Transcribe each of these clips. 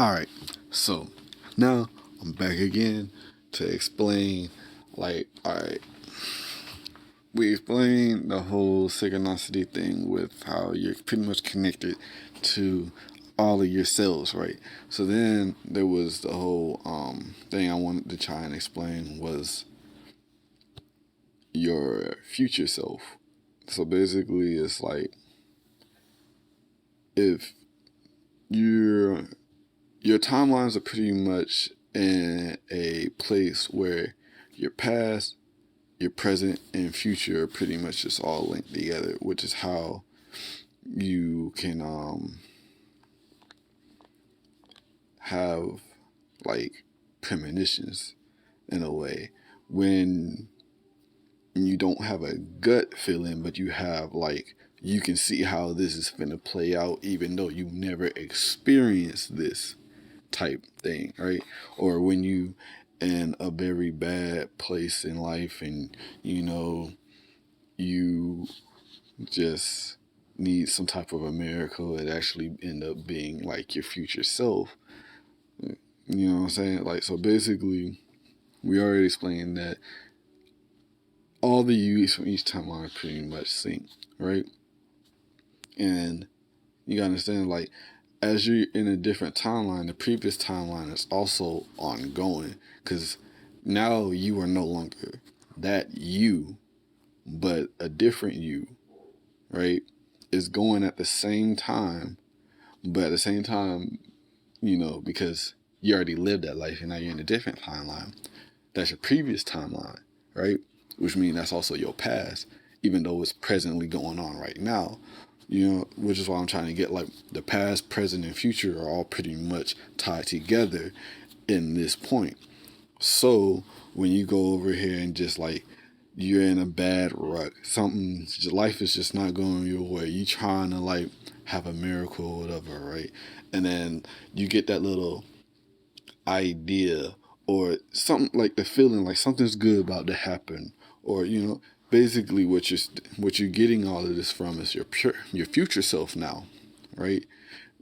Alright, so now I'm back again to explain, alright, we explained the whole synchronicity thing with how you're pretty much connected to all of your cells, right? So then there was the whole thing I wanted to try and explain was your future self. So basically, it's like if your your timelines are pretty much in a place where your past, your present, and future are pretty much just all linked together, which is how you can have like premonitions in a way when you don't have a gut feeling, but you have like you can see how this is going to play out, even though you never experienced this type thing, right? Or when you in a very bad place in life and you just need some type of a miracle, it actually end up being like your future self. You know what I'm saying? Like, so basically, we already explained that all the U's from each timeline are pretty much sync, right? And you gotta understand, like, as you're in a different timeline, the previous timeline is also ongoing because now you are no longer that you, but a different you, right? Is going at the same time, but at the same time, because you already lived that life and now you're in a different timeline. That's your previous timeline, right? Which means that's also your past, even though it's presently going on right now. Which is why I'm trying to get like the past, present, and future are all pretty much tied together in this point. So when you go over here and just like you're in a bad rut, life is just not going your way. You trying to like have a miracle or whatever, right? And then you get that little idea or something like the feeling like something's good about to happen, or basically what you're getting all of this from is your future self now, right?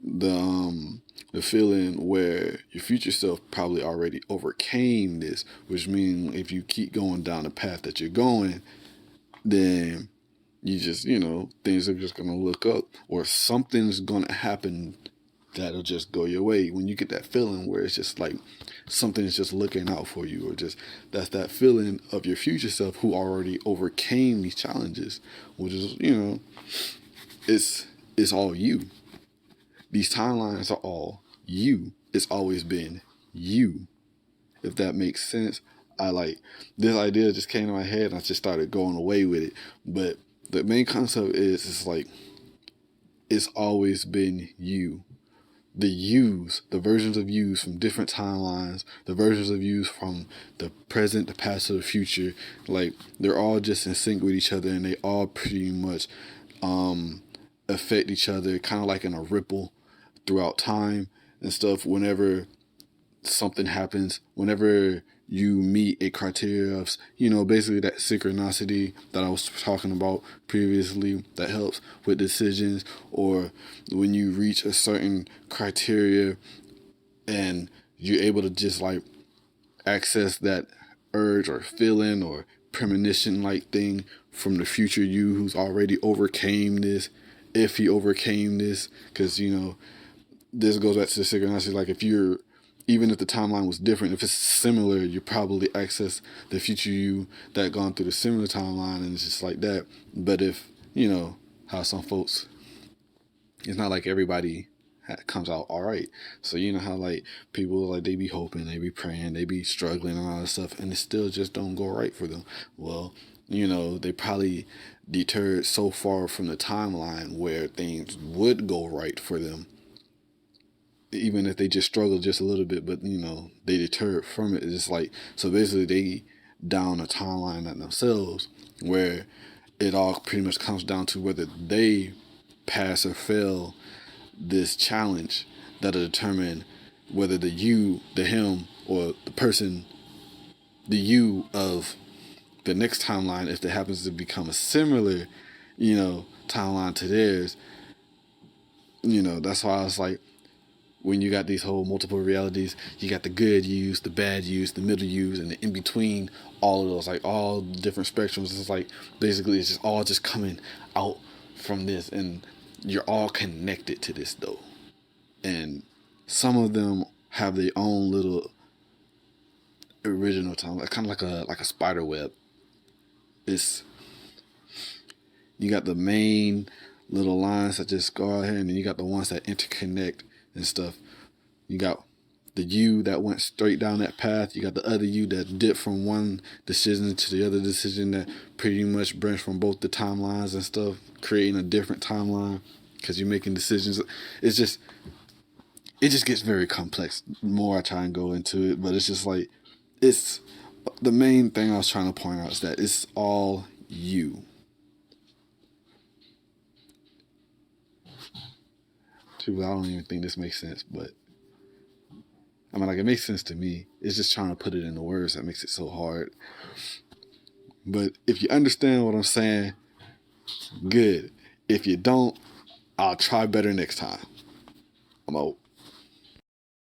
The feeling where your future self probably already overcame this, which means if you keep going down the path that you're going, then you just things are just gonna look up, or something's gonna happen that'll just go your way. When you get that feeling where it's just like something's just looking out for you, or just that's that feeling of your future self who already overcame these challenges, which is it's all you. These timelines are all you. It's always been you. If that makes sense. I like this idea just came to my head and I just started going away with it. But the main concept is it's like it's always been you. The yous, the versions of yous from different timelines, the versions of yous from the present, the past, to the future, like they're all just in sync with each other and they all pretty much affect each other, kind of like in a ripple throughout time and stuff. Whenever something happens, whenever you meet a criteria of, basically that synchronicity that I was talking about previously that helps with decisions, or when you reach a certain criteria and you're able to just like access that urge or feeling or premonition like thing from the future you who's already overcame this, if he overcame this, because this goes back to the synchronicity. Like even if the timeline was different, if it's similar, you probably access the future you that gone through the similar timeline, and it's just like that. But if how some folks, it's not like everybody comes out all right. So how like people like they be hoping, they be praying, they be struggling and all that stuff, and it still just don't go right for them. Well, they probably deterred so far from the timeline where things would go right for them, even if they just struggle just a little bit, but they deter from it. It's just like, so basically they down a timeline at themselves where it all pretty much comes down to whether they pass or fail this challenge that'll determine whether the him, or the person, the you of the next timeline, if it happens to become a similar, timeline to theirs. That's why I was like, when you got these whole multiple realities, you got the good yous, the bad yous, the middle yous, and the in between. All of those, like all different spectrums. It's like basically it's just all just coming out from this, and you're all connected to this though. And some of them have their own little original time, like kind of like a spider web. It's you got the main little lines that just go ahead, and then you got the ones that interconnect and stuff. You got the you that went straight down that path. You got the other you that dipped from one decision to the other decision that pretty much branched from both the timelines and stuff, creating a different timeline because you're making decisions. It's just it just gets very complex the more I try and go into it, but it's just like it's the main thing I was trying to point out is that it's all you. Truly, I don't even think this makes sense, but I mean, like, it makes sense to me. It's just trying to put it into words that makes it so hard. But if you understand what I'm saying, good. If you don't, I'll try better next time. I'm out.